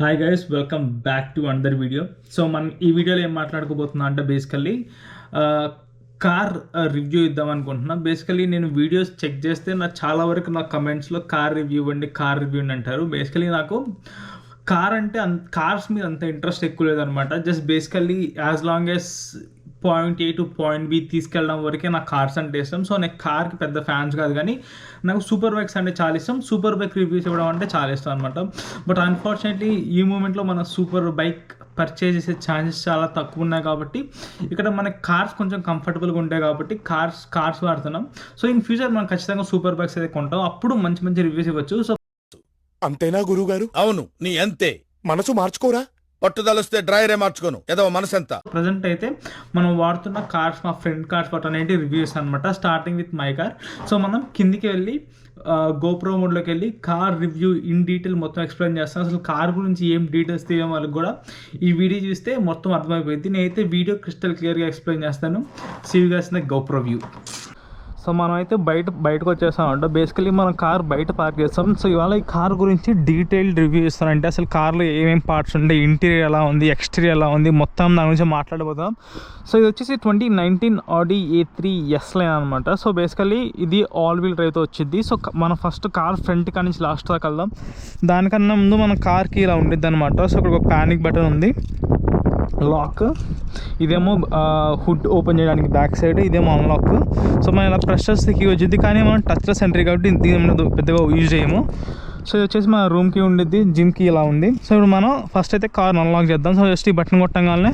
Hi guys, welcome back to another video. So మనం ఈ వీడియోలో ఏం మాట్లాడుకోబోతున్నా అంటే బేసికల్లీ కార్ రివ్యూ ఇద్దాం అనుకుంటున్నా. బేసికల్లీ నేను వీడియోస్ చెక్ చేస్తే నాకు చాలా వరకు నా కమెంట్స్లో కార్ రివ్యూ అండి, కార్ రివ్యూ అని అంటారు. బేసికల్లీ నాకు కార్ అంటే కార్స్ మీద అంత ఇంట్రెస్ట్ ఎక్కువ లేదనమాట. Just basically as long as point A to point B తీసుకెళ్ళడం వరకే నాకు కార్స్ అంటే ఇష్టం. సో నేను కార్కి పెద్ద ఫ్యాన్స్ కాదు, కానీ నాకు సూపర్ బైక్స్ అంటే చాలా ఇష్టం. సూపర్ బైక్ రివ్యూస్ ఇవ్వడం అంటే చాలా ఇష్టం అనమాట. బట్ అన్ఫార్చునేట్లీ ఈ మూమెంట్లో మన సూపర్ బైక్ పర్చేజ్ చేసే ఛాన్సెస్ చాలా తక్కువ ఉన్నాయి కాబట్టి ఇక్కడ మనకి కార్స్ కొంచెం కంఫర్టబుల్గా ఉంటాయి కాబట్టి కార్స్ వాడుతున్నాం. సో ఇన్ ఫ్యూచర్ మనం ఖచ్చితంగా సూపర్ బైక్స్ అయితే కొంటాం, అప్పుడు మంచి మంచి రివ్యూస్ ఇవ్వచ్చు. సో అంతేనా గురువు గారు? అవును, నీ అంతే. మనసు మార్చుకోరా? పట్టుదలొస్తే డ్రైవరే మార్చుకోను, ఏదో మనసు ఎంత. ప్రజెంట్ అయితే మనం వాడుతున్న కార్స్, మా ఫ్రెండ్ కార్స్ పట్టనేటి రివ్యూస్ అనమాట. Starting with my car. So మనం కిందికి వెళ్ళి గోప్రో మోడ్లోకి వెళ్ళి కార్ రివ్యూ ఇన్ డీటెయిల్ మొత్తం ఎక్స్ప్లెయిన్ చేస్తాను. అసలు కార్ గురించి ఏం డీటెయిల్స్ తీయడం వాళ్ళకి కూడా ఈ వీడియో చూస్తే మొత్తం అర్థమైపోయింది. నేనైతే వీడియో క్రిస్టల్ క్లియర్గా ఎక్స్ప్లెయిన్ చేస్తాను. సీవ్ చేసిన గోప్రో వ్యూ. సో మనం అయితే బయటకు వచ్చేస్తామంట. బేసికలీ మనం కార్ బయట పార్క్ చేస్తాం. సో ఇవాళ ఈ కార్ గురించి డీటెయిల్డ్ రివ్యూ ఇస్తానంటే అసలు కార్లో ఏమేమి పార్ట్స్ ఉంటాయి, ఇంటీరియర్ ఎలా ఉంది, ఎక్స్టీరియర్ ఎలా ఉంది, మొత్తం దాని గురించి మాట్లాడబోతాం. సో ఇది వచ్చేసి 2019 Audi A3 S లైన్ అనమాట. సో బేసికలీ ఇది ఆల్ వీల్ డ్రైవ్తో వచ్చింది. సో మనం ఫస్ట్ కార్ ఫ్రంట్ కాడి నుంచి లాస్ట్ దాకా వెళ్దాం. దానికన్నా ముందు మన కార్కి ఇలా ఉండిద్ది అనమాట. సో ఇక్కడ ఒక ప్యానిక్ బటన్ ఉంది, లాక్, ఇదేమో హుడ్ ఓపెన్ చేయడానికి బ్యాక్ సైడ్, ఇదేమో అన్లాక్. సో మనం ఇలా ప్రెస్ చేస్తే కీ వచ్చింది, కానీ మనం టచ్లెస్ ఎంట్రీ కాబట్టి దీని పెద్దగా యూజ్ చేయము. సో ఇది వచ్చేసి మన రూమ్కి ఉండిద్ది, జిమ్కి ఇలా ఉంది. సో ఇప్పుడు మనం ఫస్ట్ అయితే కార్ అన్లాక్ చేద్దాం. సో జస్ట్ ఈ బటన్ కొట్టగానే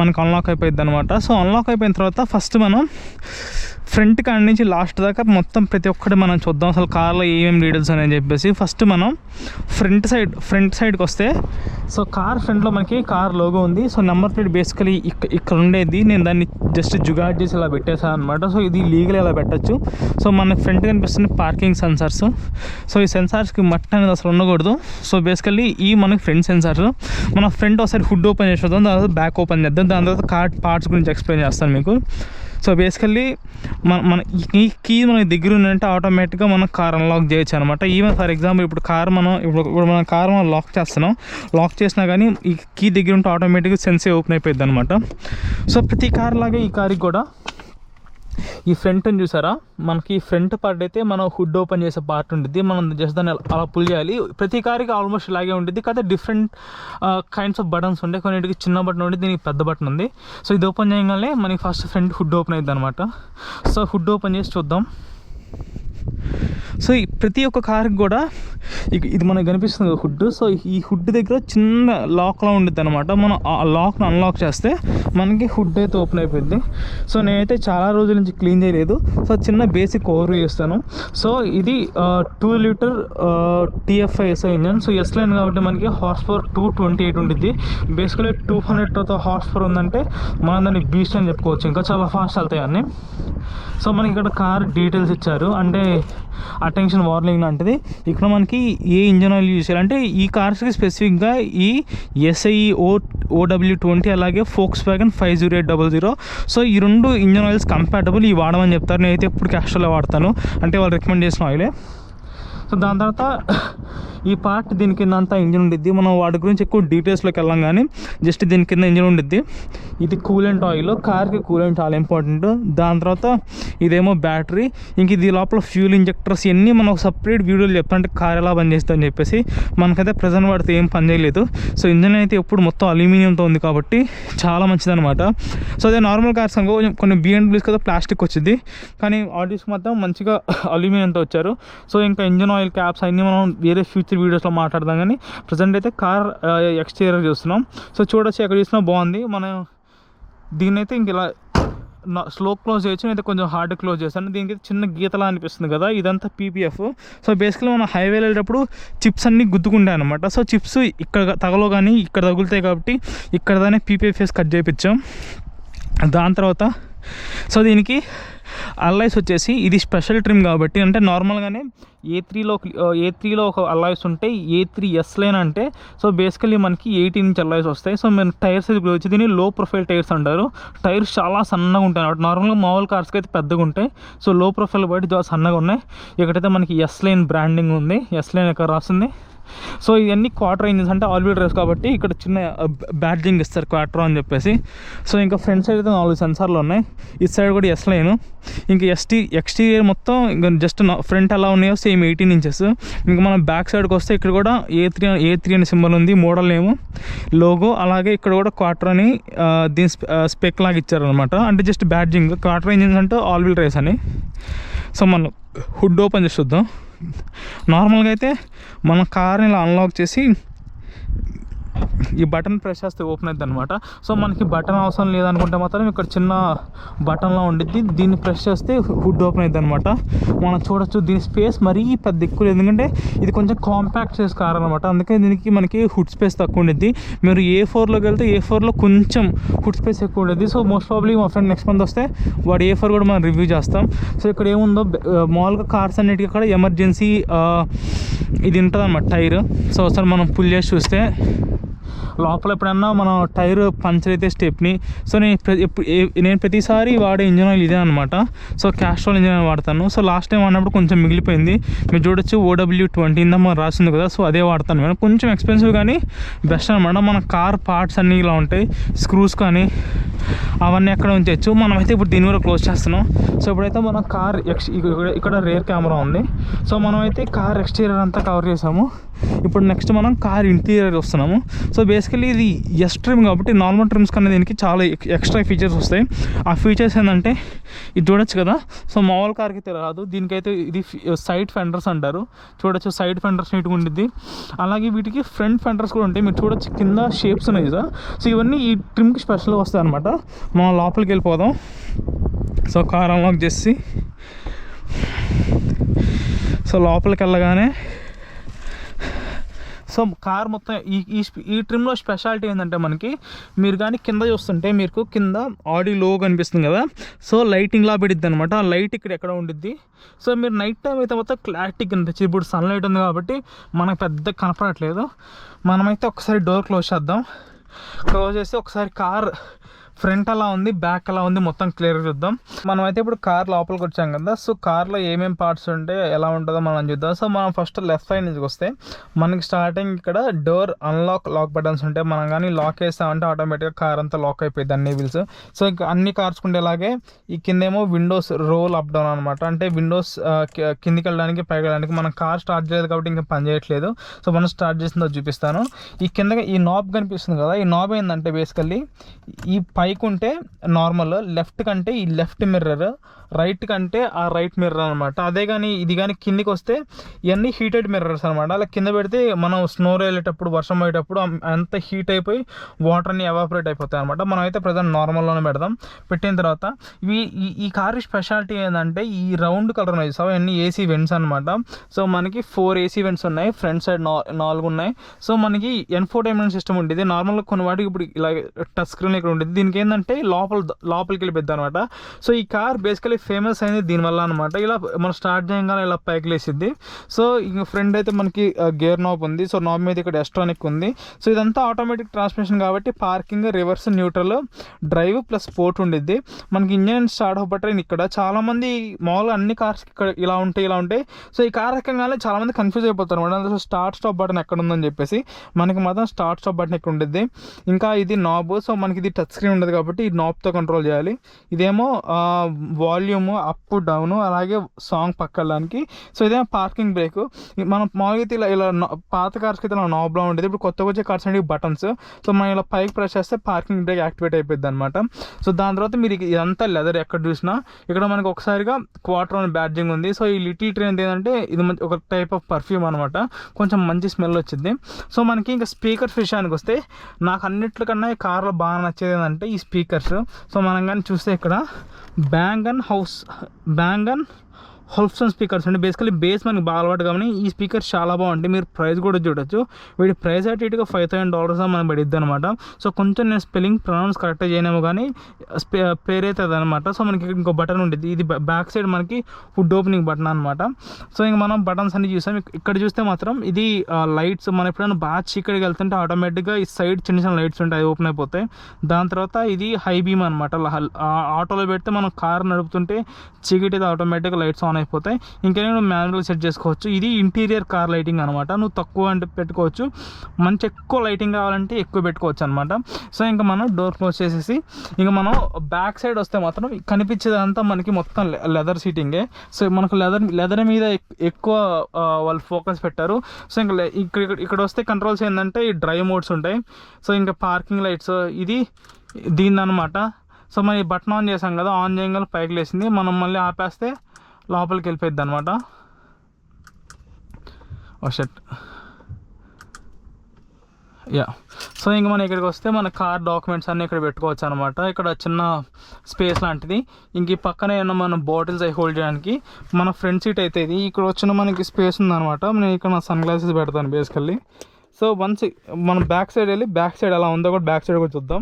మనకు అన్లాక్ అయిపోయింది అనమాట. సో అన్లాక్ అయిపోయిన తర్వాత ఫస్ట్ మనం ఫ్రంట్ కాడి నుంచి లాస్ట్ దాకా మొత్తం ప్రతి ఒక్కటి మనం చూద్దాం, అసలు కార్లో ఏమేమి డీటెయిల్స్ అని చెప్పేసి. ఫస్ట్ మనం ఫ్రంట్ సైడ్కి వస్తే, సో కార్ ఫ్రంట్లో మనకి కార్ లోగో ఉంది. సో నెంబర్ ప్లేట్ బేసికలీ ఇక్కడ ఉండేది, నేను దాన్ని జస్ట్ జుగాడ్ చేసి ఇలా పెట్టేసాను అనమాట. సో ఇది లీగల్ ఇలా పెట్టచ్చు. సో మనకి ఫ్రంట్ కనిపిస్తుంది పార్కింగ్ సెన్సార్స్. సో ఈ సెన్సార్స్కి మట్టి అనేది అసలు ఉండకూడదు. సో బేసికలీ ఈ మనకి ఫ్రంట్ సెన్సార్స్. మన ఫ్రంట్ ఒకసారి హుడ్ ఓపెన్ చేసేద్దాం, దాని తర్వాత బ్యాక్ ఓపెన్ చేద్దాం, దాని తర్వాత కార్ పార్ట్స్ గురించి ఎక్స్ప్లెయిన్ చేస్తాను మీకు. సో బేసికల్లీ మన ఈ కీ మన దగ్గర ఉందంటే ఆటోమేటిక్గా మనం కార్ అన్లాక్ చేయొచ్చు అనమాట. ఈవెన్ ఫర్ ఎగ్జాంపుల్ ఇప్పుడు మన కార్ మనం లాక్ చేస్తున్నాం, లాక్ చేసినా కానీ ఈ కీ దగ్గర ఉంటే ఆటోమేటిక్గా సెన్సే ఓపెన్ అయిపోయింది అనమాట. సో ప్రతి కార్ లాగే ఈ కార్కి కూడా ఈ ఫ్రంట్ అని చూసారా, మనకి ఫ్రంట్ పార్ట్ అయితే మనం హుడ్ ఓపెన్ చేసే పార్ట్ ఉంటుంది. మనం జస్ట్ దాన్ని అలా పుల్ చేయాలి. ప్రతి కార్కి ఆల్మోస్ట్ ఇలాగే ఉంటుంది, కాకపోతే డిఫరెంట్ కైండ్స్ ఆఫ్ బటన్స్ ఉంటాయి. కొన్నిటికి చిన్న బటన్ ఉంది, దీనికి పెద్ద బటన్ ఉంది. సో ఇది ఓపెన్ చేయగానే మనకి ఫస్ట్ ఫ్రంట్ హుడ్ ఓపెన్ అవుతుంది అనమాట. సో హుడ్ ఓపెన్ చేసి చూద్దాం. సో ప్రతి ఒక్క కార్కి కూడా ఇది మనకు కనిపిస్తుంది హుడ్. సో ఈ హుడ్ దగ్గర చిన్న లాక్లా ఉంటుంది అనమాట. మనం ఆ లాక్ను అన్లాక్ చేస్తే మనకి హుడ్ అయితే ఓపెన్ అయిపోయింది. సో నేనైతే చాలా రోజుల నుంచి క్లీన్ చేయలేదు. సో చిన్న బేసిక్ ఓవర్ చేస్తాను. సో ఇది 2 litre TFI SI engine. So S line కాబట్టి మనకి హార్స్ పవర్ 228 ఉంటుంది. బేసికలీ 200 హార్స్ పవర్ ఉందంటే మనం దాన్ని బీస్ట్ అని చెప్పుకోవచ్చు. ఇంకా చాలా ఫాస్ట్ వెళ్తాయి అన్నీ. సో మనకి ఇక్కడ కార్ డీటెయిల్స్ ఇచ్చారు, అంటే అటెన్షన్ వార్నింగ్ లాంటిది. ఇక్కడ మనకి ఏ ఇంజన్ ఆయిల్ యూజ్ చేయాలంటే ఈ కార్స్కి స్పెసిఫిక్గా ఈ SI OW20 అలాగే Volkswagen 50800. సో ఈ 2 ఇంజన్ ఆయిల్స్ కంపాటబుల్, ఇవి వాడమని చెప్తారు. నేనైతే ఎప్పుడు క్యాస్ట్రోలో వాడతాను, అంటే వాళ్ళు రికమెండ్ చేసిన ఆయిలే. సో దాని తర్వాత ఈ పార్ట్ దీని కింద అంతా ఇంజిన్ ఉండిద్ది. మనం వాటి గురించి ఎక్కువ డీటెయిల్స్లోకి వెళ్ళాం, కానీ జస్ట్ దీని కింద ఇంజిన్ ఉండిద్ది. ఇది కూలెంట్ ఆయిల్, కార్కి కూలెంట్ చాలా ఇంపార్టెంట్. దాని తర్వాత ఇదేమో బ్యాటరీ, ఇంక ఇది లోపల ఫ్యూల్ ఇంజెక్టర్స్, ఇవన్నీ మనం ఒక సపరేట్ వీడియోలు చెప్తాం, అంటే కార్ ఎలా పనిచేస్తుంది అని చెప్పేసి. మనకైతే ప్రజెంట్ వాడితే ఏం పని చేయలేదు. సో ఇంజిన్ అయితే ఎప్పుడు మొత్తం అల్యూమినియంతో ఉంది కాబట్టి చాలా మంచిదన్నమాట. సో అదే నార్మల్ కార్స్ అనుకో కొన్ని BMWs కదా ప్లాస్టిక్ వచ్చింది, కానీ ఆడీస్ మాత్రం మంచిగా అల్యూమినియంతో వచ్చారు. సో ఇంకా ఇంజిన్ ఆయిల్ క్యాప్స్ అన్నీ మనం వేరే ఫ్యూచర్ వీడియోస్లో మాట్లాడదాం, కానీ ప్రజెంట్ అయితే కార్ ఎక్స్టీరియర్ చూస్తున్నాం. సో చూడొచ్చు, ఎక్కడ చూసినా బాగుంది. మనం దీన్ని అయితే ఇంక ఇలా స్లో క్లోజ్ చేయొచ్చు, అయితే కొంచెం హార్డ్ క్లోజ్ చేస్తాను. దీనికి చిన్న గీతలా అనిపిస్తుంది కదా, ఇదంతా PPF. సో బేసికలీ మనం హైవే వెళ్ళేటప్పుడు చిప్స్ అన్నీ గుద్దుకుంటాయి అనమాట. సో చిప్స్ ఇక్కడ తగలో కానీ ఇక్కడ తగులుతాయి కాబట్టి ఇక్కడ దాన్ని PPF కట్ చేయించాం. దాని తర్వాత సో దీనికి అల్లాయ్స్ వచ్చేసి ఇది స్పెషల్ ట్రిమ్ కాబట్టి, అంటే నార్మల్గానే A3లో ఒక అల్లాయ్స్ ఉంటాయి, A3 S లైన్ అంటే. సో బేసికలీ మనకి 18 ఇంచ్ అల్లాయ్స్ వస్తాయి. సో మన టైర్స్ వచ్చి దీన్ని లో ప్రొఫైల్ టైర్స్ అంటారు. టైర్స్ చాలా సన్నగా ఉంటాయి అన్నమాట. నార్మల్గా మామూలు కార్స్కి అయితే పెద్దగా ఉంటాయి. సో లో ప్రొఫైల్ బట్టి చాలా సన్నగా ఉన్నాయి. ఇక్కడైతే మనకి S లైన్ బ్రాండింగ్ ఉంది, S లైన్ ఇక్కడ రాస్తుంది. సో ఇవన్నీ క్వార్టర్ ఇంజిన్స్ అంటే ఆల్ వీల్ డ్రైవ్స్ కాబట్టి ఇక్కడ చిన్న బ్యాడ్జింగ్ ఇస్తారు క్వార్టర్ అని చెప్పేసి. సో ఇంకా ఫ్రంట్ సైడ్ అయితే 4 సెన్సార్లు ఉన్నాయి, ఈ సైడ్ కూడా ఎస్ లైన్. ఇంకా ఎక్స్టీరియర్ మొత్తం ఇంకా జస్ట్ ఫ్రంట్ ఎలా ఉన్నాయో సేమ్ 18 ఇంచెస్. ఇంకా మనం బ్యాక్ సైడ్కి వస్తే ఇక్కడ కూడా A3 అనే సింబల్ ఉంది, మోడల్ నేమ్, లోగో. అలాగే ఇక్కడ కూడా క్వార్టర్ అని దీని స్పెక్ లాగా ఇచ్చారనమాట, అంటే జస్ట్ బ్యాడ్జింగ్. క్వార్టర్ ఇంజిన్స్ అంటే ఆల్ వీల్ డ్రైవ్స్ అని. సో మనం హుడ్ ఓపెన్ చేసి చూద్దాం. నార్మల్గా అయితే మన కార్ని ఇలా అన్లాక్ చేసి ఈ బటన్ ప్రెస్ చేస్తే ఓపెన్ అవుతుంది అనమాట. సో మనకి బటన్ అవసరం లేదనుకుంటే మాత్రం ఇక్కడ చిన్న బటన్లో ఉండిద్ది, దీన్ని ప్రెస్ చేస్తే హుడ్ ఓపెన్ అవుతుంది అనమాట. మనం చూడొచ్చు దీని స్పేస్ మరీ పెద్ద ఎక్కువ లేదు, ఎందుకంటే ఇది కొంచెం కాంపాక్ట్ సైజ్ కార్ అనమాట, అందుకే దీనికి మనకి హుడ్ స్పేస్ తక్కువ ఉండిద్ది. మీరు A4లోకి వెళ్తే A4లో కొంచెం హుడ్ స్పేస్ ఎక్కువ ఉండేది. సో మోస్ట్ ప్రాబ్లీ మా ఫ్రెండ్ నెక్స్ట్ మంత్ వస్తే వాడు A4 కూడా మనం రివ్యూ చేస్తాం. సో ఇక్కడ ఏముందో మామూలుగా కార్స్ అన్నిటికీ కూడా ఎమర్జెన్సీ ఇది ఉంటుంది అన్నమాట, టైర్. సో ఒకసారి మనం పుల్ చేసి చూస్తే లోపల ఎప్పుడన్నా మనం టైర్ పంచర్ అయితే స్టెప్ని. సో నేను ప్రతిసారి వాడే ఇంజన్ ఆయిల్ ఇదే అనమాట. సో క్యాస్ట్రాల్ ఇంజన్ ఆయిల్ వాడతాను. సో లాస్ట్ టైం వాడినప్పుడు కొంచెం మిగిలిపోయింది, మీరు చూడొచ్చు OW20 ఇందమ్మా రాసింది కదా, సో అదే వాడతాను నేను. కొంచెం ఎక్స్పెన్సివ్ కానీ బెస్ట్ అనమాట. మన కార్ పార్ట్స్ అన్నీ ఇలా ఉంటాయి, స్క్రూస్ కానీ అవన్నీ ఎక్కడ ఉంచవచ్చు. మనమైతే ఇప్పుడు దీన్ని కూడా క్లోజ్ చేస్తున్నాం. సో ఇప్పుడైతే మన కార్ ఇక్కడ రేర్ కెమెరా ఉంది. సో మనమైతే కార్ ఎక్స్టీరియర్ అంతా కవర్ చేసాము. ఇప్పుడు నెక్స్ట్ మనం కార్ ఇంటీరియర్ వస్తున్నాము. సో బేసికలీ ఇది ఎస్ ట్రిమ్ కాబట్టి నార్మల్ ట్రిమ్స్ కన్నా దీనికి చాలా ఎక్స్ట్రా ఫీచర్స్ వస్తాయి. ఆ ఫీచర్స్ ఏంటంటే ఇది చూడొచ్చు కదా, సో మామూలు కార్కి అయితే రాదు, దీనికైతే ఇది సైడ్ ఫెండర్స్ అంటారు. చూడొచ్చు సైడ్ ఫెండర్స్ నీట్గా ఉండిద్ది. అలాగే వీటికి ఫ్రంట్ ఫెండర్స్ కూడా ఉంటాయి, మీరు చూడొచ్చు కింద షేప్స్ ఉన్నాయి కదా. సో ఇవన్నీ ఈ ట్రిమ్కి స్పెషల్గా వస్తాయి అనమాట. మనం లోపలికి వెళ్ళిపోదాం. సో కార్ అన్లాక్ చేసి సో లోపలికి వెళ్ళగానే సో కార్ మొత్తం ఈ ట్రిమ్లో స్పెషాలిటీ ఏంటంటే మనకి మీరు కానీ కింద చూస్తుంటే మీకు కింద ఆడి లో కనిపిస్తుంది కదా, సో లైటింగ్లా పెడిద్ది అనమాట. ఆ లైట్ ఇక్కడ ఎక్కడ ఉండిద్ది. సో మీరు నైట్ టైం అయితే మొత్తం క్లారిటీ కనిపించింది. ఇప్పుడు సన్లైట్ ఉంది కాబట్టి మనకు పెద్ద కనపడట్లేదు. మనమైతే ఒకసారి డోర్ క్లోజ్ చేద్దాం. క్లోజ్ చేసి ఒకసారి కార్ ఫ్రంట్ అలా ఉంది, బ్యాక్ అలా ఉంది, మొత్తం క్లియర్గా చూద్దాం. మనమైతే ఇప్పుడు కార్ లోపలికి వచ్చాం కదా. సో కార్లో ఏమేమి పార్ట్స్ ఉంటే ఎలా ఉంటుందో మనం చూద్దాం. సో మనం ఫస్ట్ లెఫ్ట్ సైడ్ నుంచి వస్తే మనకి స్టార్టింగ్ ఇక్కడ డోర్ లాక్ బటన్స్ ఉంటాయి. మనం కానీ లాక్ వేస్తామంటే ఆటోమేటిక్గా కార్ అంతా లాక్ అయిపోయింది, అన్ని వీల్స్. సో ఇంకా అన్ని కార్స్ ఉండేలాగే ఈ కిందేమో విండోస్ రోల్ అప్ డౌన్ అనమాట, అంటే విండోస్ కిందికి వెళ్ళడానికి పైకి వెళ్ళడానికి. మనం కార్ స్టార్ట్ చేయలేదు కాబట్టి ఇంకా పని చేయట్లేదు. సో మనం స్టార్ట్ చేసిందో చూపిస్తాను. ఈ కిందగా ఈ నాబ్ కనిపిస్తుంది కదా, ఈ నాబ్ ఏంటంటే బేసికల్లీ ఈ పైకి ఉంటే నార్మల్, లెఫ్ట్ కంటే ఈ లెఫ్ట్ మిర్రర్, రైట్ కంటే ఆ రైట్ మిర్రర్ అనమాట. అదే కానీ ఇది కానీ కిందికి వస్తే ఇవన్నీ హీటెడ్ మిర్రర్స్ అనమాట. అలా కింద పెడితే మనం స్నో వెళ్ళేటప్పుడు, వర్షం పోయేటప్పుడు అంత హీట్ అయిపోయి వాటర్ అన్ని ఎవాపరేట్ అయిపోతాయి అనమాట. మనం అయితే ప్రజెంట్ నార్మల్లోనే పెడదాం. పెట్టిన తర్వాత ఈ కార్ స్పెషాలిటీ ఏంటంటే ఈ రౌండ్ కలర్ ఉన్నాయి. సో అవన్నీ AC వెంట్స్ అనమాట. సో మనకి 4 AC వెంట్స్ ఉన్నాయి, ఫ్రంట్ సైడ్ 4 ఉన్నాయి. సో మనకి ఎన్ఫోటైన్మెంట్ సిస్టమ్ ఉంటుంది. నార్మల్గా కొన్ని వాటికి ఇప్పుడు ఇలా టచ్ స్క్రీన్ ఇక్కడ ఉంటుంది, దీనికి ఏంటంటే లోపలికి వెళ్ళిపోద్ది అనమాట. సో ఈ కార్ బేసికలీ ఫేమస్ అయింది దీనివల్ల అనమాట. ఇలా మనం స్టార్ట్ చేయగానే ఇలా పైకి లేసిద్ది. సో ఇంక ఫ్రంట్ అయితే మనకి గేర్ నాబ్ ఉంది. సో నాబ్ మీద ఇక్కడ ఎస్ట్రానిక్ ఉంది. సో ఇదంతా ఆటోమేటిక్ ట్రాన్స్మిషన్ కాబట్టి parking, reverse, neutral, drive plus sport ఉండిద్ది. మనకి ఇంజన్ స్టార్ట్ ఆఫ్ బటన్ ఇక్కడ. చాలామంది మామూలుగా అన్ని కార్స్ ఇక్కడ ఇలా ఉంటాయి. సో ఈ కార్ ఎక్కగానే చాలామంది కన్ఫ్యూజ్ అయిపోతారు అనమాట, సో స్టార్ట్ స్టాప్ బటన్ ఎక్కడ ఉందని చెప్పేసి. మనకి మాత్రం స్టార్ట్ స్టాప్ బటన్ ఇక్కడ ఉండిద్ది. ఇంకా ఇది నాబ్. సో మనకి ఇది టచ్ స్క్రీన్ ఉండదు కాబట్టి ఈ నాబ్తో కంట్రోల్ చేయాలి. ఇదేమో వాల్యూమ్ అప్ డౌన్, అలాగే సాంగ్ పక్కడానికి. సో ఇదేమో పార్కింగ్ బ్రేక్. మనం మామూలుగా అయితే ఇలా పాత కార్స్కి అయితే ఇలా నాబ్లా ఉండేది. ఇప్పుడు కొత్తగా వచ్చే కార్స్ అంటే బటన్స్. సో మనం ఇలా పైకి ప్రెస్ చేస్తే పార్కింగ్ బ్రేక్ యాక్టివేట్ అయిపోద్ది అనమాట. సో దాని తర్వాత మీరు ఇదంతా లెదర్ ఎక్కడ చూసినా. ఇక్కడ మనకి ఒకసారిగా క్వార్టర్ అని బ్యాడ్జింగ్ ఉంది. సో ఈ లిటిల్ ట్రైన్ ఏంటంటే ఇది ఒక టైప్ ఆఫ్ పర్ఫ్యూమ్ అనమాట, కొంచెం మంచి స్మెల్ వచ్చింది. సో మనకి ఇంకా స్పీకర్స్ విషయానికి వస్తే నాకు అన్నిట్లకన్నా ఈ కార్లో బాగా నచ్చేది ఏంటంటే ఈ స్పీకర్స్. సో మనం కానీ చూస్తే ఇక్కడ బ్యాంగ్ అండ్ హోల్స్టన్ స్పీకర్స్ అంటే బేసికలీ బేస్ మనకి బాగా అలవాటు కానీ ఈ స్పీకర్స్ చాలా బాగుంటాయి. మీరు ప్రైస్ కూడా చూడొచ్చు. వీటి ప్రైస్ అటు ఇటుగా $5,000 మనకు పడిద్ది అనమాట. సో కొంచెం నేను స్పెల్లింగ్ ప్రొనౌన్స్ కరెక్ట్గా చేయనేమో కానీ పేరైతుంది అనమాట. సో మనకి ఇంకో బటన్ ఉంటుంది, ఇది బ్యాక్ సైడ్ మనకి హుడ్ ఓపెనింగ్ బటన్ అనమాట. సో ఇంక మనం బటన్స్ అన్ని చూసాం. ఇక్కడ చూస్తే మాత్రం ఇది లైట్స్. మనం ఎప్పుడైనా బాగా చీకటికి వెళ్తుంటే ఆటోమేటిక్గా ఈ సైడ్ చిన్న లైట్స్ ఉంటాయి, ఓపెన్ అయిపోతాయి. దాని తర్వాత ఇది హై బీమ్ అనమాట. ఆటోలో పెడితే మనం కార్ నడుపుతుంటే చీకటి ఆటోమేటిక్గా లైట్స్ ఆన్ అయిపోతాయి. ఇంకా నేను మాన్యువల్ సెట్ చేసుకోవచ్చు. ఇది ఇంటీరియర్ కార్ లైటింగ్ అనమాట. నువ్వు తక్కువ అంటే పెట్టుకోవచ్చు, మంచి ఎక్కువ లైటింగ్ కావాలంటే ఎక్కువ పెట్టుకోవచ్చు అనమాట. సో ఇంకా మనం డోర్ క్లోజ్ చేసేసి ఇంకా మనం బ్యాక్ సైడ్ వస్తే మాత్రం కనిపించేదంతా మనకి మొత్తం లెదర్ సీటింగే. సో మనకు లెదర్ మీద ఎక్కువ వాళ్ళు ఫోకస్ పెట్టారు. సో ఇంకా ఇక్కడ వస్తే కంట్రోల్స్ ఏంటంటే ఈ డ్రైవ్ మోడ్స్ ఉంటాయి. సో ఇంకా పార్కింగ్ లైట్స్ ఇది దీనిదనమాట. సో మనం ఈ బటన్ ఆన్ చేసాం కదా, ఆన్ చేయగానే పైకి లేసింది, మనం మళ్ళీ ఆపేస్తే లోపలికి వెళ్ళిపోద్ది అనమాట. ఓ షట్ యా. సో ఇంక మనం ఇక్కడికి వస్తే మన కార్ డాక్యుమెంట్స్ అన్నీ ఇక్కడ పెట్టుకోవచ్చు అనమాట. ఇక్కడ చిన్న స్పేస్ లాంటిది. ఇంక ఈ పక్కన ఏమన్నా మన బాటిల్స్ అవి హోల్డ్ చేయడానికి మన ఫ్రంట్ సీట్ అయితే ఇది. ఇక్కడ వచ్చిన మనకి స్పేస్ ఉందన్నమాట. నేను ఇక్కడ నా సన్ గ్లాసెస్ పెడతాను బేసికల్లీ. సో వన్స్ మనం బ్యాక్ సైడ్ వెళ్ళి బ్యాక్ సైడ్ ఎలా ఉందో కూడా బ్యాక్ సైడ్ కూడా చూద్దాం.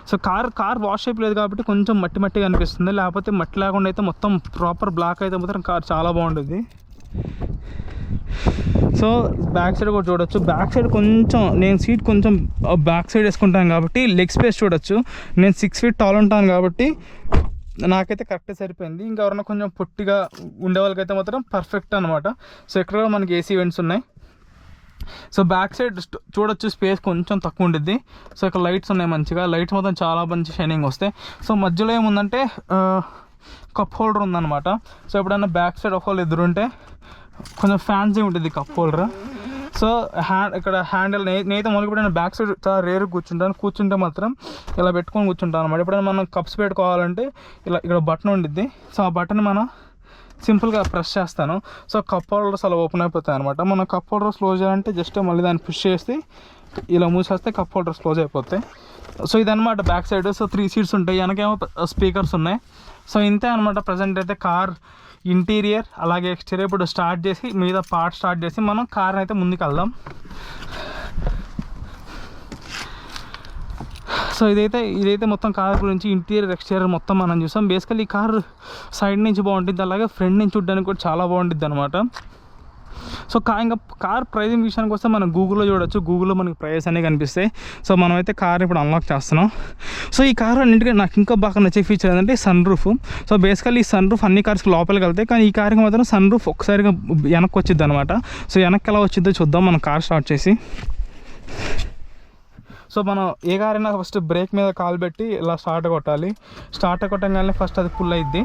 సో కార్ వాష్ అయిపోలేదు కాబట్టి కొంచెం మట్టిగా అనిపిస్తుంది. లేకపోతే మట్టి లేకుండా అయితే మొత్తం ప్రాపర్ బ్లాక్ అయితే మాత్రం కార్ చాలా బాగుంటుంది. సో బ్యాక్ సైడ్ కూడా చూడొచ్చు. బ్యాక్ సైడ్ కొంచెం నేను సీట్ కొంచెం బ్యాక్ సైడ్ వేసుకుంటాను కాబట్టి లెగ్ స్పేస్ చూడొచ్చు. నేను 6 feet టాల్ ఉంటాను కాబట్టి నాకైతే కరెక్ట్గా సరిపోయింది. ఇంకా ఎవరైనా కొంచెం పొట్టిగా ఉండే వాళ్ళకైతే మాత్రం పర్ఫెక్ట్ అనమాట. సో ఇక్కడ మనకి ఏసీ వెంట్స్ ఉన్నాయి. సో బ్యాక్ సైడ్ చూడొచ్చు, స్పేస్ కొంచెం తక్కువ ఉంటుంది. సో ఇక్కడ లైట్స్ ఉన్నాయి మంచిగా, లైట్స్ మొత్తం చాలా మంచి షైనింగ్ వస్తాయి. సో మధ్యలో ఏముందంటే కప్ హోల్డర్ ఉందన్నమాట. సో ఎప్పుడైనా బ్యాక్ సైడ్ ఒక ఎదురుంటే కొంచెం ఫ్యాన్సీ ఉంటుంది కప్ హోల్డర్. సో ఇక్కడ హ్యాండిల్ నేనైతే మొదలు ఎప్పుడైనా బ్యాక్ సైడ్ చాలా రేరు కూర్చుంటే మాత్రం ఇలా పెట్టుకొని కూర్చుంటాను అనమాట. ఎప్పుడైనా మనం కప్స్ పెట్టుకోవాలంటే ఇలా ఇక్కడ బటన్ ఉండిద్ది. సో ఆ బటన్ మనం సింపుల్గా ప్రెస్ చేస్తాను. సో కప్ హోల్డర్స్ అలా ఓపెన్ అయిపోతాయి అనమాట. మనం కప్ హోల్డర్స్ క్లోజ్ చేయాలంటే జస్ట్ మళ్ళీ దాన్ని పుష్ చేసి ఇలా మూసేస్తే కప్ హోల్డర్స్ క్లోజ్ అయిపోతాయి. సో ఇదనమాట బ్యాక్ సైడ్. సో 3 seats ఉంటాయి, వెనకేమో స్పీకర్స్ ఉన్నాయి. సో ఇంతే అనమాట ప్రజెంట్ అయితే కార్ ఇంటీరియర్ అలాగే ఎక్స్టీరియర్. ఇప్పుడు స్టార్ట్ చేసి మీద పార్ట్ స్టార్ట్ చేసి మనం కార్ని అయితే ముందుకు వెళ్దాం. సో ఇదైతే మొత్తం కార్ గురించి ఇంటీరియర్ ఎక్స్టీరియర్ మొత్తం మనం చూసాం. బేసికల్లీ ఈ కార్ సైడ్ నుంచి బాగుంటుంది, అలాగే ఫ్రంట్ నుంచి చూడడానికి కూడా చాలా బాగుంటుంది అనమాట. సో ఇంకా కార్ ప్రైజింగ్ విషయానికి వస్తే మనం గూగుల్లో చూడొచ్చు. గూగుల్లో మనకి ప్రైస్ అనేవి కనిపిస్తాయి. సో మనమైతే కార్ ఇప్పుడు అన్లాక్ చేస్తున్నాం. సో ఈ కార్ అన్నింటికీ నాకు ఇంకా బాగా నచ్చే ఫీచర్ ఏంటంటే సన్ రూఫ్. సో బేసికల్లీ ఈ సన్ రూఫ్ అన్ని కార్స్కి లోపలికి వెళ్తాయి, కానీ ఈ కార్కి మాత్రం సన్ రూఫ్ ఒక్కసారిగా వెనక్కి వచ్చింది అనమాట. సో వెనక్కి ఎలా వచ్చిందో చూద్దాం మనం కార్ స్టార్ట్ చేసి. సో మనం ఏ కార్ అయినా ఫస్ట్ బ్రేక్ మీద కాలు పెట్టి ఇలా స్టార్ట్ కొట్టగానే ఫస్ట్ అది పుల్ అయ్యిద్ది.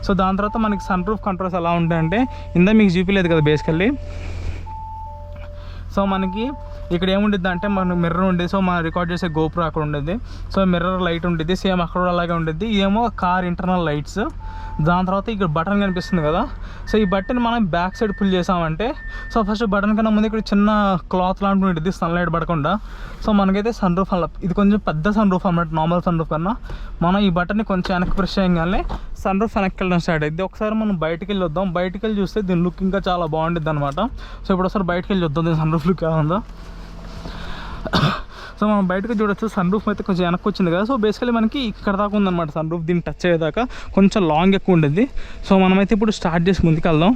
సో దాని తర్వాత మనకి సన్ రూఫ్ కంట్రోల్స్ ఎలా ఉంటాయంటే ఇందా మీకు చూపించలేదు కదా బేసికల్లీ. సో మనకి ఇక్కడ ఏముండిద్ది అంటే మనకు మిర్రర్ ఉండేది. సో మనం రికార్డ్ చేసే గోప్రో అక్కడ ఉండేది. సో మిర్రర్ లైట్ ఉంటుంది, సేమ్ అక్కడ కూడా అలాగే ఉండేది. ఇదేమో కార్ ఇంటర్నల్ లైట్స్. దాని తర్వాత ఇక్కడ బటన్ కనిపిస్తుంది కదా. సో ఈ బటన్ మనం బ్యాక్ సైడ్ పుల్ చేసామంటే, సో ఫస్ట్ బటన్ కన్నా ముందు ఇక్కడ చిన్న క్లాత్ లాంటి ఉంటుంది సన్లైట్ పడకుండా. సో మనకైతే సన్ రూఫ్ అలా ఇది కొంచెం పెద్ద సన్ రూఫ్ అన్నమాట. నార్మల్ సన్ రూఫ్ కన్నా మనం ఈ బటన్ని కొంచెం వెనక్కి ప్రెస్ చేయగానే సన్ రూఫ్ వెనక్కి వెళ్ళడం స్టార్ట్ అయింది. ఒకసారి మనం బయటికి వెళ్ళి వద్దాం. బయటికి వెళ్ళి చూస్తే దీని లుక్ ఇంకా చాలా బాగుంటుంది అనమాట. సో ఇప్పుడు ఒకసారి బయటికి వెళ్ళి చూద్దాం దీని సన్ రూఫ్ లుక్ ఎలా ఉందో. సో మనం బయటకు చూడొచ్చు సన్ రూఫ్ అయితే కొంచెం వెనక్కి వచ్చింది కదా. సో బేసికలీ మనకి ఇక్కడ దాకా ఉందన్నమాట సన్ రూఫ్. దీన్ని టచ్ అయ్యేదాకా కొంచెం లాంగ్ ఎక్కువ ఉండేది. సో మనమైతే ఇప్పుడు స్టార్ట్ చేసి ముందుకు వెళ్దాం.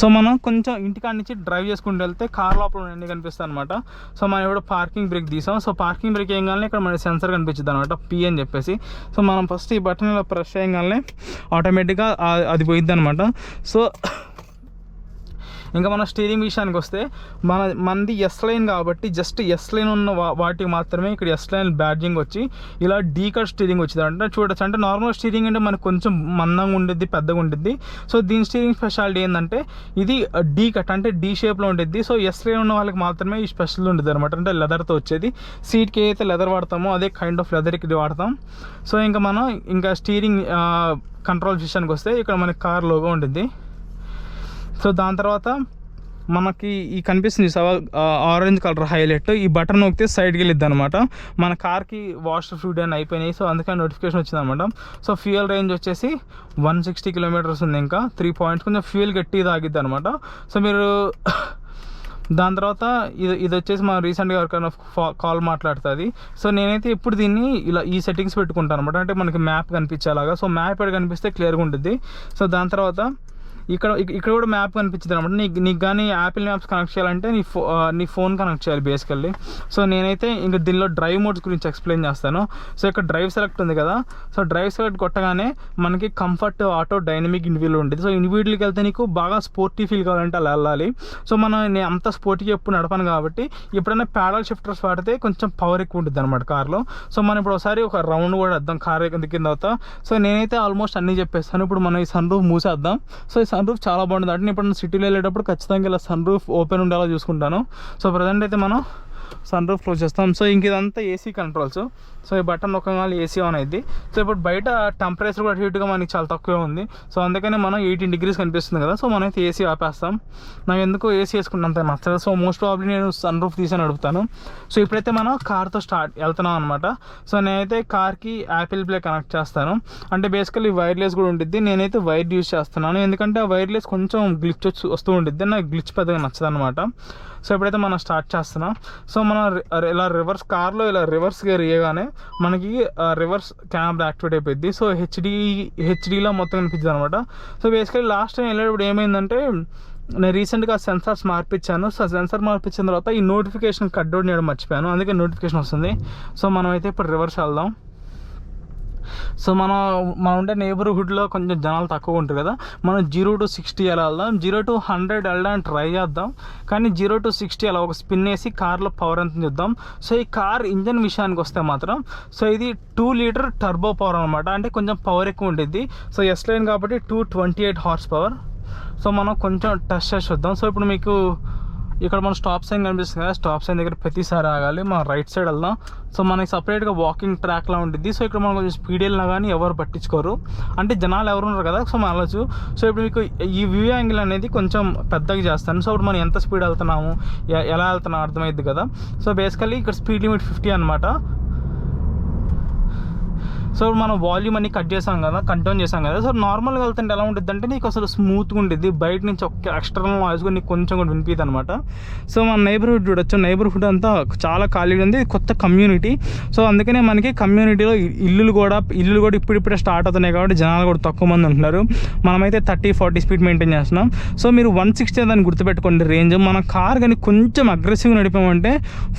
సో మనం కొంచెం ఇంటికాడ నుంచి డ్రైవ్ చేసుకుంటూ వెళ్తే కార్ లోపల అన్నీ కనిపిస్తాయి అనమాట. సో మనం ఇప్పుడు పార్కింగ్ బ్రేక్ తీసాం. సో పార్కింగ్ బ్రేక్ వేయగానే ఇక్కడ మన సెన్సర్ కనిపించింది అనమాట, పి అని చెప్పేసి. సో మనం ఫస్ట్ ఈ బటన్ ఇలా ప్రెస్ చేయగానే ఆటోమేటిక్గా అది పోయిద్ది అనమాట. సో ఇంకా మన స్టీరింగ్ విషయానికి వస్తే మనది ఎస్ లైన్ కాబట్టి జస్ట్ ఎస్ లైన్ ఉన్న వాటికి మాత్రమే ఇక్కడ ఎస్ లైన్ బ్యాడ్జింగ్ వచ్చి ఇలా డీ కట్ స్టీరింగ్ వచ్చింది అంటే చూడొచ్చు. అంటే నార్మల్ స్టీరింగ్ అంటే మనకు కొంచెం మందంగా ఉండిద్ది, పెద్దగా ఉండిద్ది. సో దీని స్టీరింగ్ స్పెషాలిటీ ఏంటంటే ఇది డీ కట్ అంటే డీ షేప్లో ఉండిద్ది. సో ఎస్ లైన్ ఉన్న వాళ్ళకి మాత్రమే ఈ స్పెషల్ ఉంటుంది అనమాట. అంటే లెదర్తో వచ్చేది. సీట్కి అయితే లెదర్ వాడతామో అదే కైండ్ ఆఫ్ లెదర్కి వాడతాం. సో ఇంకా మనం ఇంకా స్టీరింగ్ కంట్రోల్ విషయానికి వస్తే ఇక్కడ మనకి కార్ లోగో ఉంటుంది. సో దాని తర్వాత మనకి ఈ కనిపిస్తుంది ఆరెంజ్ కలర్ హైలైట్. ఈ బటన్ నొక్కితే సైడ్కి వెళ్ళిద్ది అనమాట. మన కార్కి వాష్ ఫ్లూయిడ్ అని అయిపోయినాయి. సో అందుకని నోటిఫికేషన్ వచ్చింది అనమాట. సో ఫ్యూయల్ రేంజ్ వచ్చేసి 160 kilometers ఉంది. ఇంకా 3 points కొంచెం ఫ్యూయల్ గట్టి తాగిద్ది అనమాట. సో మీరు దాని తర్వాత ఇది వచ్చేసి మనం రీసెంట్గా ఎవరికైనా కాల్ మాట్లాడుతుంది. సో నేనైతే ఇప్పుడు దీన్ని ఇలా ఈ సెట్టింగ్స్ పెట్టుకుంటాను అనమాట. అంటే మనకి మ్యాప్ కనిపించేలాగా. సో మ్యాప్ ఎక్కడ కనిపిస్తే క్లియర్గా ఉంటుంది. సో దాని తర్వాత ఇక్కడ కూడా మ్యాప్ కనిపించింది అనమాట. నీకు కానీ యాపిల్ మ్యాప్స్ కనెక్ట్ చేయాలంటే నీ ఫోన్ కనెక్ట్ చేయాలి బేసికల్లీ. సో నేనైతే ఇంకా దీనిలో డ్రైవ్ మోడ్స్ గురించి ఎక్స్ప్లెయిన్ చేస్తాను. సో ఇక్కడ డ్రైవ్ సెలెక్ట్ ఉంది కదా, సో డ్రైవ్ సెలెక్ట్ కొట్టగానే మనకి కంఫర్ట్, ఆటో, డైనమిక్, ఇండివిజువల్ ఉంటుంది. సో ఇండివిజువల్కి వెళ్తే నీకు బాగా స్పోర్టీ ఫీల్ కావాలంటే అలా వెళ్ళాలి. సో నేను అంత స్పోర్టీగా ఎప్పుడు నడపాను కాబట్టి ఎప్పుడైనా ప్యాడల్ షిఫ్టర్స్ వాడితే కొంచెం పవర్ ఎక్కువ ఉంటుంది అనమాట కార్లో. సో మనం ఇప్పుడు ఒకసారి ఒక రౌండ్ కూడా వేద్దాం కార్ కింద అవుతా. సో నేనైతే ఆల్మోస్ట్ అన్నీ చెప్పేస్తాను. ఇప్పుడు మనం ఈ సన్ రూఫ్ మూసేద్దాం. సో ఈ సన్ రూఫ్ చాలా బాగుంటుంది అంటే ఇప్పుడు నేను సిటీలో వెళ్ళేటప్పుడు ఖచ్చితంగా ఇలా సన్ రూఫ్ ఓపెన్ ఉండేలా చూసుకుంటాను. సో ప్రజెంట్ అయితే మనం సన్ రూఫ్ క్లోజ్ చేస్తాం. సో ఇంక ఇదంతా ఏసీ కంట్రోల్స్. సో ఈ బటన్ నొక్కగా ఏసీ ఆన్ అయింది. సో ఇప్పుడు బయట టెంపరేచర్ కూడా హీట్గా మనకి చాలా తక్కువే ఉంది. సో అందుకని మనం 18 degrees కనిపిస్తుంది కదా. సో మనమైతే ఏసీ ఆపేస్తాం. నాకు ఎందుకు ఏసీ వేసుకుంటే నచ్చదు. సో మోస్ట్ ప్రాబ్లీ నేను సన్ రూఫ్ తీసాను అడుగుతాను. సో ఇప్పుడైతే మనం కార్తో వెళ్తున్నాం అనమాట. సో నేనైతే కార్కి యాపిల్ ప్లే కనెక్ట్ చేస్తాను. అంటే బేసికల్లీ వైర్లెస్ కూడా ఉంటుంది. నేనైతే వైర్ యూజ్ చేస్తున్నాను ఎందుకంటే ఆ వైర్లెస్ కొంచెం గ్లిచ్ వస్తూ ఉంటుంది. నాకు గ్లిచ్ పెద్దగా నచ్చదు అనమాట. సో ఇప్పుడైతే మనం స్టార్ట్ చేస్తున్నాం. సో మనం ఇలా కార్లో ఇలా రివర్స్ గేర్ ఇవ్వగానే మనకి రివర్స్ కెమెరా యాక్టివేట్ అయిపోయింది. సో హెచ్డీలో మొత్తం కనిపించింది అనమాట. సో బేసికలీ లాస్ట్ టైం వెళ్ళేటప్పుడు ఏమైందంటే నేను రీసెంట్గా సెన్సార్స్ మార్పించాను. సో సెన్సార్ మార్పించిన తర్వాత ఈ నోటిఫికేషన్ కట్ డౌన్ చేయడం మర్చిపోయాను, అందుకే నోటిఫికేషన్ వస్తుంది. సో మనమైతే ఇప్పుడు రివర్స్ వెళ్దాం. సో మనం ఉండే నైబర్హుడ్లో కొంచెం జనాలు తక్కువ ఉంటారు కదా, మనం 0 to 60 అలా వెళ్దాం. 0 to 100 వెళ్ళడానికి ట్రై చేద్దాం. కానీ 0 to 60 అలా ఒక స్పిన్ వేసి కార్లో పవర్ ఎంత చూద్దాం. సో ఈ కార్ ఇంజన్ విషయానికి వస్తే మాత్రం సో ఇది 2 liter టర్బో పవర్ అనమాట. అంటే కొంచెం పవర్ ఎక్కువ ఉంటుంది. సో ఎస్ లైన్ కాబట్టి 228 horsepower. సో మనం కొంచెం టెస్ట్ చేసి చూద్దాం. సో ఇప్పుడు మీకు ఇక్కడ మన స్టాప్ సైన్ కనిపిస్తుంది కదా, స్టాప్ సైన్ దగ్గర ప్రతిసారి ఆగాలి. మనం రైట్ సైడ్ వెళ్దాం. సో మనకి సపరేట్గా వాకింగ్ ట్రాక్లా ఉంటుంది. సో ఇక్కడ మనం కొంచెం స్పీడ్ వెళ్ళినా కానీ ఎవరు పట్టించుకోరు, అంటే జనాలు ఎవరు ఉన్నారు కదా. సో మనం వెళ్ళచ్చు. సో ఇప్పుడు మీకు ఈ వ్యూ యాంగిల్ అనేది కొంచెం పెద్దగా చేస్తాను. సో ఇప్పుడు మనం ఎంత స్పీడ్ వెళ్తున్నాము, ఎలా వెళ్తున్నాము అర్థమైంది కదా. సో బేసికల్లీ ఇక్కడ స్పీడ్ లిమిట్ 50 అనమాట. సో మనం వాల్యూమ్ అన్ని కంట్రోల్ చేసాం కదా. సో నార్మల్గా వెళ్తుంటే ఎలా ఉంటుంది అంటే నీకు అసలు స్మూత్గా ఉంటుంది, బయట నుంచి ఒక ఎక్స్టర్నల్ నాయిస్ కూడా నీకు కొంచెం కూడా వినిపిది అనమాట. సో మన నైబర్హుడ్ చూడొచ్చు, నైబర్హుడ్ అంతా చాలా ఖాళీగా ఉంది, కొత్త కమ్యూనిటీ. సో అందుకనే మనకి కమ్యూనిటీలో ఇల్లులు కూడా ఇప్పుడిప్పుడే స్టార్ట్ అవుతున్నాయి కాబట్టి జనాలు కూడా తక్కువ మంది ఉంటున్నారు. మనమైతే 30-40 స్పీడ్ మెయింటైన్ చేస్తున్నాం. సో మీరు 160 దాన్ని గుర్తుపెట్టుకోండి రేంజ్. మన కార్ కానీ కొంచెం అగ్రెసివ్గా నడిపామంటే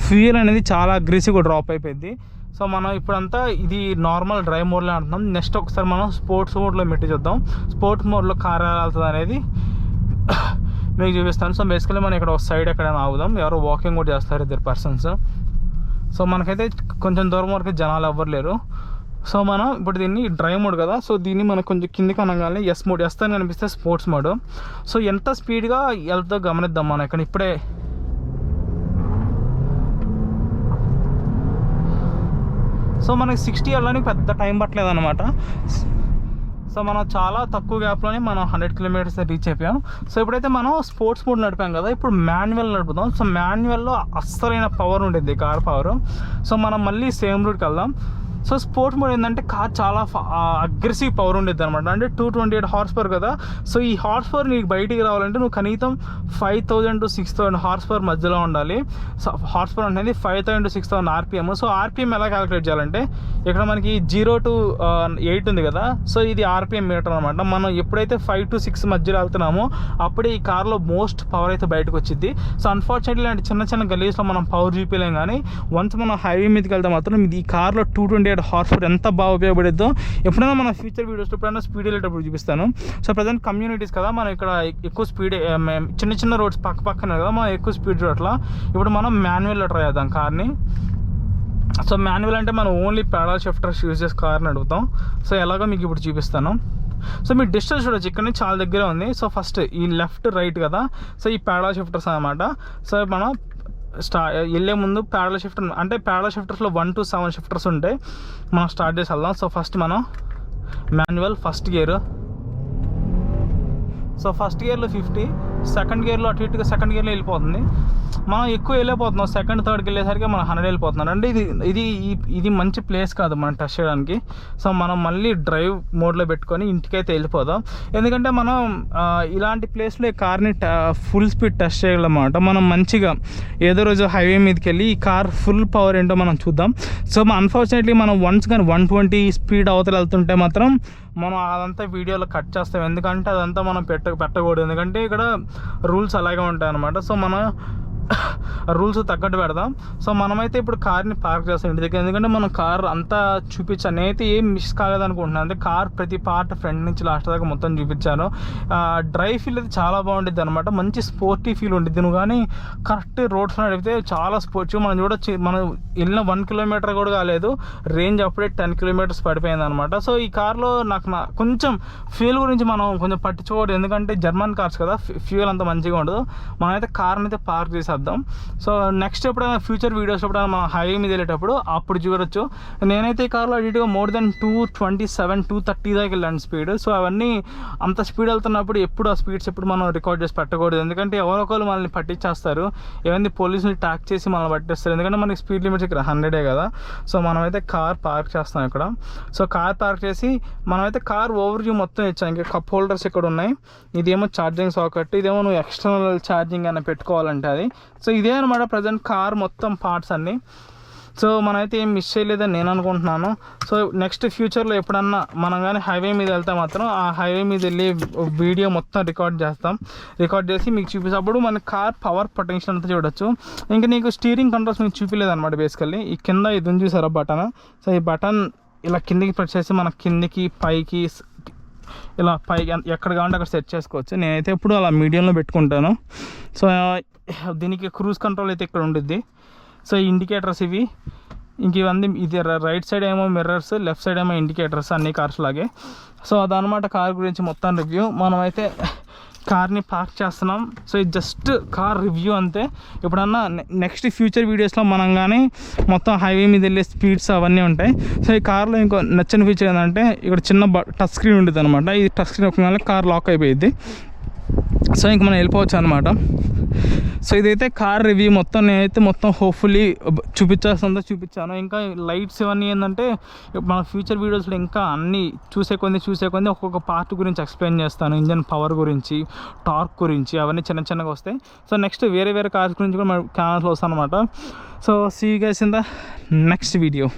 ఫ్యూయల్ అనేది చాలా అగ్రెసివ్గా డ్రాప్ అయిపోయింది. సో మనం ఇప్పుడంతా ఇది నార్మల్ డ్రైవ్ మోడ్లో అంటున్నాం. నెక్స్ట్ ఒకసారి మనం స్పోర్ట్స్ మోడ్లో పెట్టి చూద్దాం. స్పోర్ట్స్ మోడ్లో కార్ ఎలా వెళ్తుంది అనేది మీకు చూపిస్తాను. సో బేసికలీ మనం ఇక్కడ ఒక సైడ్ ఎక్కడైనా ఆగుదాం. ఎవరో వాకింగ్ కూడా చేస్తారు, 2 persons. సో మనకైతే కొంచెం దూరం వరకు జనాలు ఎవ్వరు లేరు. సో మనం ఇప్పుడు దీన్ని డ్రైవ్ మోడ్ కదా, సో దీన్ని మనకు కొంచెం కిందికి అనగానే ఎస్ మోడ్ అని కనిపిస్తే స్పోర్ట్స్ మోడ్. సో ఎంత స్పీడ్గా వెళ్తుందో గమనిద్దాం. మనం ఇక్కడ ఇప్పుడే సో మనకి 60 వెళ్ళడానికి పెద్ద టైం పట్టలేదు అనమాట. సో మనం చాలా తక్కువ గ్యాప్లోనే మనం 100 kilometers రీచ్ అయిపోయాం. సో ఇప్పుడైతే మనం స్పోర్ట్స్ మోడ్ నడిపాం కదా, ఇప్పుడు మాన్యువల్ నడుపుదాం. సో మాన్యువల్లో అస్సలైన పవర్ ఉంటుంది, కార్ పవర్. సో మనం మళ్ళీ సేమ్ రూట్కి వెళ్దాం. సో స్పోర్ట్స్ మోడ్ ఏంటంటే కార్ చాలా అగ్రెసివ్ పవర్ ఉండేది అనమాట. అంటే 228 horsepower కదా. సో ఈ horsepower నీకు బయటికి రావాలంటే నువ్వు కనీసం 5000 to 6000 horsepower మధ్యలో ఉండాలి. సో horsepower అనేది 5000 to 6000 RPM. సో RPM ఎలా క్యాలిక్యులేట్ చేయాలంటే ఇక్కడ మనకి 0 to 8 ఉంది కదా. సో ఇది RPM మీటర్ అనమాట. మనం ఎప్పుడైతే 5 to 6 మధ్యలో వెళ్తున్నామో అప్పుడే ఈ కార్లో మోస్ట్ పవర్ అయితే బయటకు వచ్చింది. సో అన్ఫార్చునేట్లీ అంటే చిన్న గలీజ్లో మనం పవర్ చూపించలేం. కానీ వన్స్ మనం హైవే మీదకి వెళ్తే మాత్రం ఈ కార్లో 228 horsepower ఎంత బాగా ఉపయోగపడిద్దో ఎప్పుడైనా మన ఫ్యూచర్ వీడియోస్లో ఎప్పుడైనా స్పీడ్ వెళ్ళేటప్పుడు చూపిస్తాను. సో ప్రజెంట్ కమ్యూనిటీస్ కదా, మనం ఇక్కడ ఎక్కువ స్పీడ్ చిన్న రోడ్స్ పక్కనే కదా, మనం ఎక్కువ స్పీడ్ అట్లా. ఇప్పుడు మనం మాన్యువల్లో ట్రై చేద్దాం కార్ని. సో మాన్యువల్ అంటే మనం ఓన్లీ ప్యాడల్ షిఫ్టర్స్ యూజ్ చేసి కార్ని నడుపుతాం. సో ఎలాగో మీకు ఇప్పుడు చూపిస్తాను. సో మీ డిస్టెన్స్ చూడొచ్చు, ఇక్కడ నుంచి చాలా దగ్గర ఉంది. సో ఫస్ట్ ఈ లెఫ్ట్ రైట్ కదా, సో ఈ ప్యాడల్ షిఫ్టర్స్ అనమాట. సో మనం వెళ్ళే ముందు ప్యాడల్ షిఫ్టర్స్లో 1 to 7 షిఫ్టర్స్ ఉంటాయి. మనం స్టార్ట్ చేసి వెళ్దాం. సో ఫస్ట్ మనం manual first gear. So first గేర్లో 50, సెకండ్ గేర్లో అటు ఇటుగా సెకండ్ గేర్లో వెళ్ళిపోతుంది. మనం ఎక్కువ వెళ్ళిపోతున్నాం, సెకండ్ థర్డ్కి వెళ్ళేసరికి మనం 100 వెళ్ళిపోతున్నాం అంటే ఇది మంచి ప్లేస్ కాదు మనం టెస్ట్ చేయడానికి. సో మనం మళ్ళీ డ్రైవ్ మోడ్లో పెట్టుకొని ఇంటికైతే వెళ్ళిపోదాం. ఎందుకంటే మనం ఇలాంటి ప్లేస్లో ఈ కార్ని ఫుల్ స్పీడ్ టెస్ట్ చేయాలన్నమాట. మనం మంచిగా ఏదో రోజు హైవే మీదకి వెళ్ళి ఈ కార్ ఫుల్ పవర్ ఏంటో మనం చూద్దాం. సో అన్ఫార్చునేట్లీ మనం వన్స్ కానీ 120 స్పీడ్ అవతల వెళ్తుంటే మాత్రం మనం అదంతా వీడియోలో కట్ చేస్తాం. ఎందుకంటే అదంతా మనం పెట్టకూడదు. ఎందుకంటే ఇక్కడ రూల్స్ అలాగే ఉంటాయి అన్నమాట. సో మనం రూల్స్ తగ్గట్టు పెడదాం. సో మనమైతే ఇప్పుడు కార్ని పార్క్ చేస్తాం ఇంటి దగ్గర. ఎందుకంటే మనం కార్ అంతా చూపించాను, నేనైతే ఏం మిస్ కాలేదనుకుంటున్నాను. అంటే కార్ ప్రతి పార్ట్ ఫ్రంట్ నుంచి లాస్ట్ దాకా మొత్తం చూపించాను. డ్రైవ్ ఫీల్ అయితే చాలా బాగుంటుంది అనమాట, మంచి స్పోర్టీ ఫీల్ ఉంటుంది. నువ్వు కానీ కరెక్ట్ రోడ్స్ నడిపితే చాలా స్పోర్ట్స్. మనం చూడొచ్చు, మనం వెళ్ళిన 1 కిలోమీటర్ కూడా కాలేదు, రేంజ్ అప్పుడే 10 కిలోమీటర్స్ పడిపోయింది అనమాట. సో ఈ కార్లో నాకు కొంచెం ఫ్యూల్ గురించి మనం కొంచెం పట్టించుకోవద్దు. ఎందుకంటే జర్మన్ కార్స్ కదా, ఫ్యూల్ అంత మంచిగా ఉండదు. మనమైతే కార్ని అయితే పార్క్ చేసేద్దాం. సో నెక్స్ట్ ఎప్పుడైనా ఫ్యూచర్ వీడియోస్ ఎప్పుడైనా మనం హైవే మీద వెళ్ళేటప్పుడు అప్పుడు చూడొచ్చు. నేనైతే ఈ కార్లో అడిగిగా మోర్ దెన్ 227 230 దాకా వెళ్ళాను స్పీడ్. సో అవన్నీ అంత స్పీడ్ వెళ్తున్నప్పుడు ఎప్పుడు ఆ స్పీడ్స్ ఎప్పుడు మనం రికార్డ్ చేసి పెట్టకూడదు. ఎందుకంటే ఎవరొకరు మనల్ని పట్టించేస్తారు, ఏమైంది పోలీసులు ట్యాక్ చేసి మనల్ని పట్టిస్తారు. ఎందుకంటే మనకి స్పీడ్ లిమిట్స్ ఇక్కడ 100 కదా. సో మనమైతే కార్ పార్క్ చేస్తాం ఇక్కడ. సో కార్ పార్క్ చేసి మనమైతే కార్ ఓవర్ వ్యూ మొత్తం ఇచ్చాం. ఇంకా కప్ హోల్డర్స్ ఇక్కడ ఉన్నాయి. ఇదేమో ఛార్జింగ్ సాకెట్, ఇదేమో నువ్వు ఎక్స్టర్నల్ ఛార్జింగ్ అని పెట్టుకోవాలంటే అది. సో ఇదే అనమాట ప్రజెంట్ కార్ మొత్తం పార్ట్స్ అన్నీ. సో మనమైతే ఏం మిస్ చేయలేదని నేను అనుకుంటున్నాను. సో నెక్స్ట్ ఫ్యూచర్లో ఎప్పుడన్నా మనం కానీ హైవే మీద వెళ్తే మాత్రం ఆ హైవే మీద వెళ్ళి వీడియో మొత్తం రికార్డ్ చేసి మీకు చూపించినప్పుడు మన కార్ పవర్ పొటెన్షియల్ అంతా చూడొచ్చు. ఇంకా నీకు స్టీరింగ్ కంట్రోల్స్ మీకు చూపించలేదు అనమాట. బేసికల్లీ ఈ కింద ఇది ఉంది చూసారా బటన్. సో ఈ బటన్ ఇలా కిందికి ప్రెస్ చేసి మన కిందికి పైకి ఇలా పైకి ఎక్కడ కావాలంటే అక్కడ సెట్ చేసుకోవచ్చు. నేనైతే ఎప్పుడు అలా మీడియంలో పెట్టుకుంటాను. సో దీనికి క్రూజ్ కంట్రోల్ అయితే ఇక్కడ ఉంటుంది. సో ఇండికేటర్స్ ఇవి, ఇంక ఇవన్నీ ఇది రైట్ సైడ్ ఏమో మిర్రర్స్, లెఫ్ట్ సైడ్ ఏమో ఇండికేటర్స్ అన్ని కార్స్ లాగే. సో అదనమాట కార్ గురించి మొత్తం రివ్యూ. మనమైతే కార్ని పార్క్ చేస్తున్నాం. సో ఇది జస్ట్ కార్ రివ్యూ అంతే. ఎప్పుడన్నా నెక్స్ట్ ఫ్యూచర్ వీడియోస్లో మనం కానీ మొత్తం హైవే మీద వెళ్ళే స్పీడ్స్ అవన్నీ ఉంటాయి. సో ఈ కార్లో ఇంకో నచ్చిన ఫీచర్ ఏంటంటే ఇక్కడ చిన్న టచ్ స్క్రీన్ ఉంటుంది అనమాట. ఈ టచ్ స్క్రీన్ ఒక కార్ లాక్ అయిపోయింది. సో ఇంక మనం వెళ్ళిపోవచ్చు అనమాట. సో ఇదైతే కార్ రివ్యూ మొత్తం. నేనైతే మొత్తం హోప్ఫుల్లీ చూపించాను. ఇంకా లైట్స్ ఇవన్నీ ఏంటంటే మన ఫ్యూచర్ వీడియోస్లో ఇంకా అన్నీ చూసే కొంది ఒక్కొక్క పార్ట్ గురించి ఎక్స్ప్లెయిన్ చేస్తాను. ఇంజన్ పవర్ గురించి, టార్క్ గురించి, అవన్నీ చిన్నగా వస్తాయి. సో నెక్స్ట్ వేరే కార్స్ గురించి కూడా మన ఛానల్స్లో వస్తాను అనమాట. So see you guys in the next video.